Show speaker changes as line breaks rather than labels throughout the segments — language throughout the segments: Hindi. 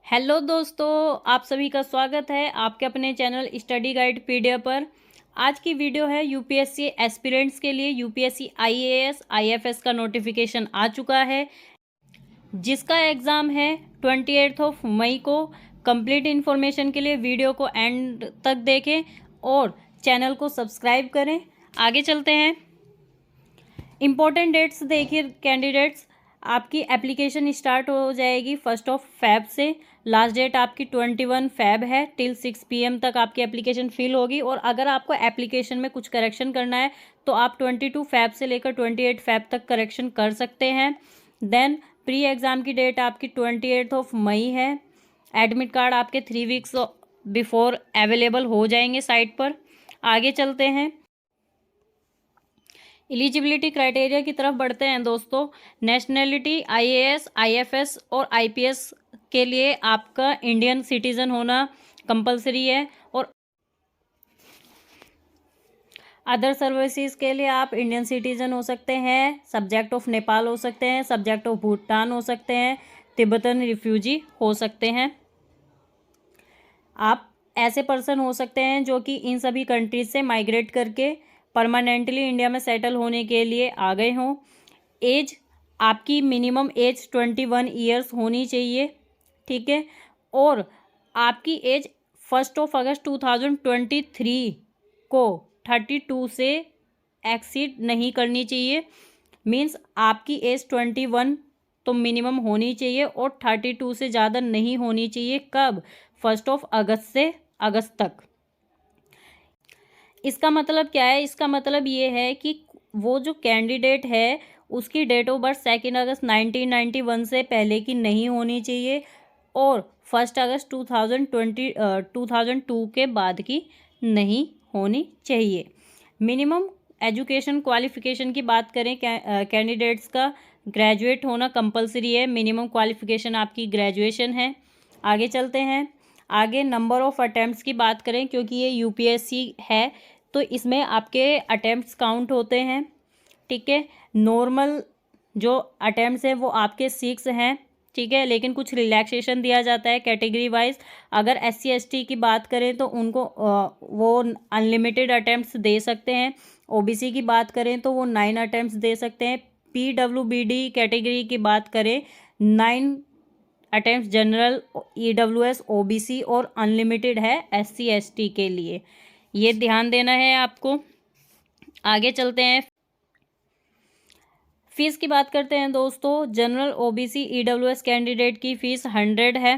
हेलो दोस्तों, आप सभी का स्वागत है आपके अपने चैनल स्टडी गाइड पीडीएफ पर। आज की वीडियो है यूपीएससी एस्पिरेंट्स के लिए। यूपीएससी आईएएस आईएफएस का नोटिफिकेशन आ चुका है, जिसका एग्ज़ाम है 28 मई को। कंप्लीट इन्फॉर्मेशन के लिए वीडियो को एंड तक देखें और चैनल को सब्सक्राइब करें। आगे चलते हैं। इम्पोर्टेंट डेट्स देखिए कैंडिडेट्स, आपकी एप्लीकेशन स्टार्ट हो जाएगी 1 फैब से। लास्ट डेट आपकी 21 फैब है। टिल 6 PM तक आपकी एप्लीकेशन फिल होगी। और अगर आपको एप्लीकेशन में कुछ करेक्शन करना है तो आप 22 फैब से लेकर 28 फैब तक करेक्शन कर सकते हैं। देन प्री एग्ज़ाम की डेट आपकी 28 मई है। एडमिट कार्ड आपके 3 वीक्स बिफोर अवेलेबल हो जाएंगे साइट पर। आगे चलते हैं। एलिजिबिलिटी क्राइटेरिया की तरफ बढ़ते हैं दोस्तों। नेशनैलिटी आईएएस आईएफएस और आईपीएस के लिए आपका इंडियन सिटीजन होना कंपलसरी है। और अदर सर्विसेज के लिए आप इंडियन सिटीजन हो सकते हैं, सब्जेक्ट ऑफ नेपाल हो सकते हैं, सब्जेक्ट ऑफ भूटान हो सकते हैं, तिब्बतन रिफ्यूजी हो सकते हैं। आप ऐसे पर्सन हो सकते हैं जो कि इन सभी कंट्रीज से माइग्रेट करके परमानेंटली इंडिया में सेटल होने के लिए आ गए हों। एज आपकी मिनिमम एज 21 ईयर्स होनी चाहिए, ठीक है। और आपकी एज 1 अगस्त 2023 को 32 से एक्सीड नहीं करनी चाहिए। मीन्स आपकी एज 21 तो मिनिमम होनी चाहिए और 32 से ज़्यादा नहीं होनी चाहिए। कब? 1 अगस्त से अगस्त तक। इसका मतलब क्या है? इसका मतलब ये है कि वो जो कैंडिडेट है उसकी डेट ऑफ बर्थ 2 अगस्त 1991 से पहले की नहीं होनी चाहिए और 1 अगस्त 2002 के बाद की नहीं होनी चाहिए। मिनिमम एजुकेशन क्वालिफिकेशन की बात करें कैंडिडेट्स का ग्रेजुएट होना कंपलसरी है। मिनिमम क्वालिफिकेशन आपकी ग्रेजुएशन है। आगे चलते हैं। आगे नंबर ऑफ अटेम्प्ट्स की बात करें, क्योंकि ये यूपीएससी है तो इसमें आपके अटेम्प्ट्स काउंट होते हैं, ठीक है। नॉर्मल जो अटेम्प्ट्स हैं वो आपके 6 हैं, ठीक है, लेकिन कुछ रिलैक्सेशन दिया जाता है कैटेगरी वाइज। अगर SC ST की बात करें तो उनको वो अनलिमिटेड अटेम्प्ट्स दे सकते हैं। OBC की बात करें तो वो 9 अटेम्प्ट्स दे सकते हैं। PWBD कैटेगरी की बात करें 9 अटेम्प्ट्स जनरल, EWS OBC और अनलिमिटेड है SC ST के लिए। ये ध्यान देना है आपको। आगे चलते हैं। फीस की बात करते हैं दोस्तों। जनरल OBC EWS कैंडिडेट की फ़ीस 100 है,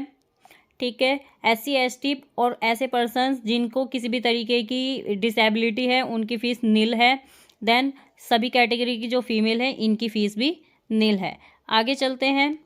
ठीक है। SC ST और ऐसे पर्सन्स जिनको किसी भी तरीके की डिसेबिलिटी है उनकी फ़ीस नील है। देन सभी कैटेगरी की जो फीमेल है इनकी फ़ीस भी नील है। आगे चलते हैं।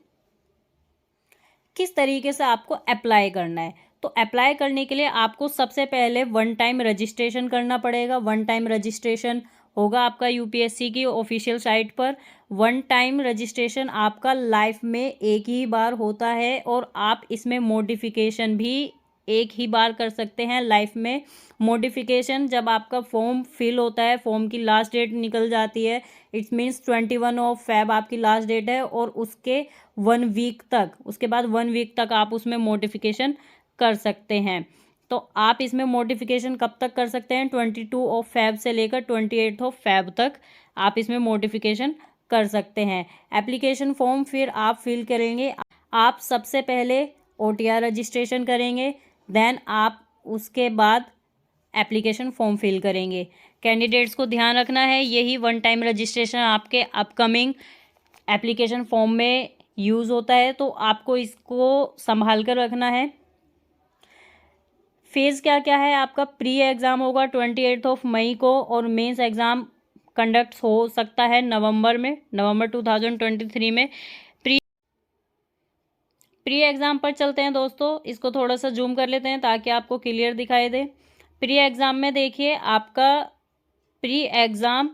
किस तरीके से आपको अप्लाई करना है? तो अप्लाई करने के लिए आपको सबसे पहले 1 टाइम रजिस्ट्रेशन करना पड़ेगा। 1 टाइम रजिस्ट्रेशन होगा आपका यूपीएससी की ऑफिशियल साइट पर। 1 टाइम रजिस्ट्रेशन आपका लाइफ में एक ही बार होता है और आप इसमें मॉडिफिकेशन भी एक ही बार कर सकते हैं लाइफ में। मॉडिफिकेशन जब आपका फॉर्म फिल होता है, फॉर्म की लास्ट डेट निकल जाती है, इट्स मीन्स 21 फैब आपकी लास्ट डेट है और उसके 1 वीक तक, उसके बाद 1 वीक तक आप उसमें मॉडिफिकेशन कर सकते हैं। तो आप इसमें मॉडिफिकेशन कब तक कर सकते हैं? 22 फैब से लेकर 28 फैब तक आप इसमें मॉडिफिकेशन कर सकते हैं। एप्लीकेशन फॉर्म फिर आप फिल करेंगे। आप सबसे पहले OTR रजिस्ट्रेशन करेंगे, देन आप उसके बाद एप्लीकेशन फॉर्म फिल करेंगे। कैंडिडेट्स को ध्यान रखना है, यही 1 टाइम रजिस्ट्रेशन आपके अपकमिंग एप्लीकेशन फॉर्म में यूज़ होता है, तो आपको इसको संभाल कर रखना है। फेज़ क्या क्या है आपका? प्री एग्ज़ाम होगा 28 मई को और मेंस एग्ज़ाम कंडक्ट हो सकता है नवंबर 2023 में। प्री एग्ज़ाम पर चलते हैं दोस्तों। इसको थोड़ा सा जूम कर लेते हैं ताकि आपको क्लियर दिखाई दे। प्री एग्ज़ाम में देखिए, आपका प्री एग्ज़ाम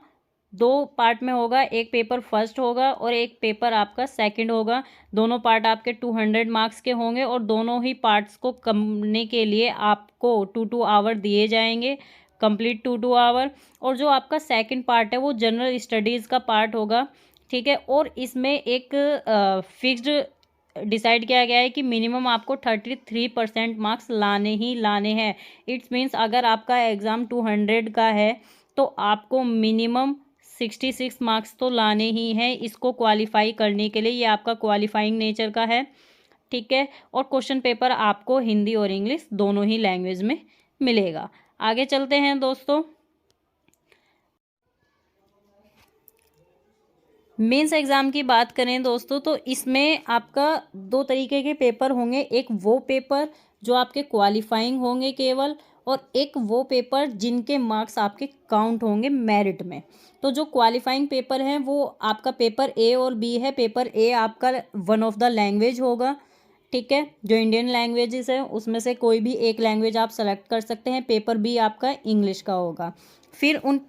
2 पार्ट में होगा। एक पेपर फर्स्ट होगा और एक पेपर आपका सेकंड होगा। दोनों पार्ट आपके 200 मार्क्स के होंगे और दोनों ही पार्ट्स को करने के लिए आपको 2 आवर दिए जाएंगे, कंप्लीट 2 आवर। और जो आपका सेकंड पार्ट है वो जनरल स्टडीज़ का पार्ट होगा, ठीक है। और इसमें एक फिक्स्ड डिसाइड किया गया है कि मिनिमम आपको 33% मार्क्स लाने ही लाने हैं। इट्स मीन्स अगर आपका एग्ज़ाम 200 का है तो आपको मिनिमम 66 मार्क्स तो लाने ही हैं इसको क्वालिफाई करने के लिए। ये आपका क्वालिफाइंग नेचर का है, ठीक है। और क्वेश्चन पेपर आपको हिंदी और इंग्लिश दोनों ही लैंग्वेज में मिलेगा। आगे चलते हैं दोस्तों। मेंस एग्ज़ाम की बात करें दोस्तों तो इसमें आपका दो तरीके के पेपर होंगे। एक वो पेपर जो आपके क्वालिफाइंग होंगे केवल, और एक वो पेपर जिनके मार्क्स आपके काउंट होंगे मेरिट में। तो जो क्वालिफाइंग पेपर हैं वो आपका पेपर ए और बी है। पेपर ए आपका वन ऑफ द लैंग्वेज होगा, ठीक है। जो इंडियन लैंग्वेजेस है उसमें से कोई भी एक लैंग्वेज आप सेलेक्ट कर सकते हैं। पेपर बी आपका इंग्लिश का होगा। फिर उन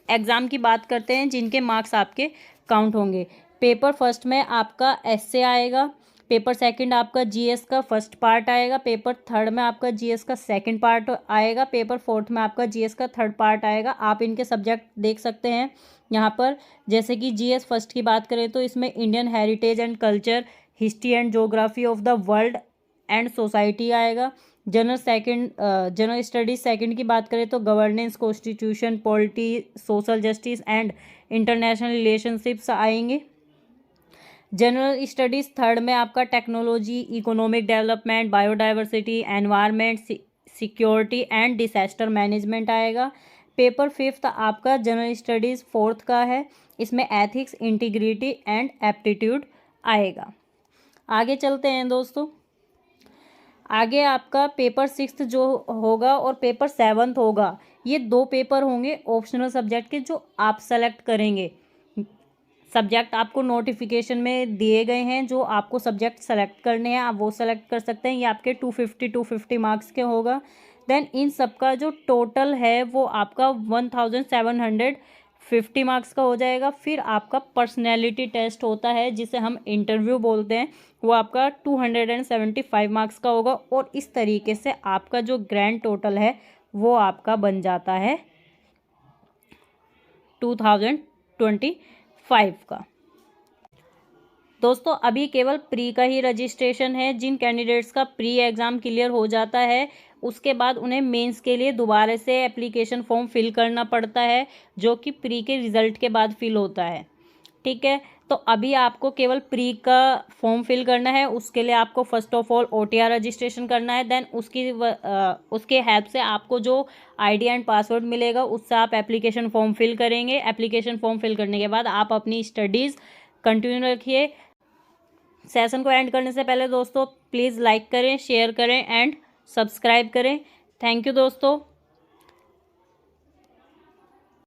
एग्ज़ाम की बात करते हैं जिनके मार्क्स आपके काउंट होंगे। पेपर फर्स्ट में आपका एसए आएगा। पेपर सेकंड आपका जीएस का फर्स्ट पार्ट आएगा। पेपर थर्ड में आपका जीएस का सेकंड पार्ट आएगा। पेपर फोर्थ में आपका जीएस का थर्ड पार्ट आएगा। आप इनके सब्जेक्ट देख सकते हैं यहाँ पर। जैसे कि जीएस फर्स्ट की बात करें तो इसमें Indian heritage and culture, history and geography of the world and society आएगा। जनरल स्टडीज़ सेकंड की बात करें तो governance, constitution, polity, social justice and international relationships आएंगे। जनरल स्टडीज़ थर्ड में आपका technology, economic development, biodiversity, environment, security and disaster management आएगा। पेपर फिफ्थ आपका जनरल स्टडीज़ फोर्थ का है। इसमें एथिक्स, इंटीग्रिटी एंड एप्टीट्यूड आएगा। आगे चलते हैं दोस्तों। आगे आपका पेपर सिक्स्थ जो होगा और पेपर सेवन्थ होगा, ये दो पेपर होंगे ऑप्शनल सब्जेक्ट के जो आप सेलेक्ट करेंगे। सब्जेक्ट आपको नोटिफिकेशन में दिए गए हैं, जो आपको सब्जेक्ट सेलेक्ट करने हैं आप वो सेलेक्ट कर सकते हैं। ये आपके 250 मार्क्स के होगा। देन इन सबका जो टोटल है वो आपका 1750 मार्क्स का हो जाएगा। फिर आपका पर्सनैलिटी टेस्ट होता है जिसे हम इंटरव्यू बोलते हैं, वो आपका 275 मार्क्स का होगा। और इस तरीके से आपका जो ग्रैंड टोटल है वो आपका बन जाता है 2025 का। दोस्तों अभी केवल प्री का ही रजिस्ट्रेशन है। जिन कैंडिडेट्स का प्री एग्ज़ाम क्लियर हो जाता है उसके बाद उन्हें मेंस के लिए दोबारा से एप्लीकेशन फॉर्म फिल करना पड़ता है, जो कि प्री के रिज़ल्ट के बाद फिल होता है, ठीक है। तो अभी आपको केवल प्री का फॉर्म फिल करना है। उसके लिए आपको first of all OTR registration करना है। देन उसके हेल्प से आपको जो ID एंड पासवर्ड मिलेगा उससे आप एप्लीकेशन फॉर्म फिल करेंगे। एप्लीकेशन फॉर्म फिल करने के बाद आप अपनी स्टडीज़ कंटिन्यू रखिए। सेशन को एंड करने से पहले दोस्तों प्लीज़ लाइक करें, शेयर करें एंड सब्सक्राइब करें। थैंक यू दोस्तों।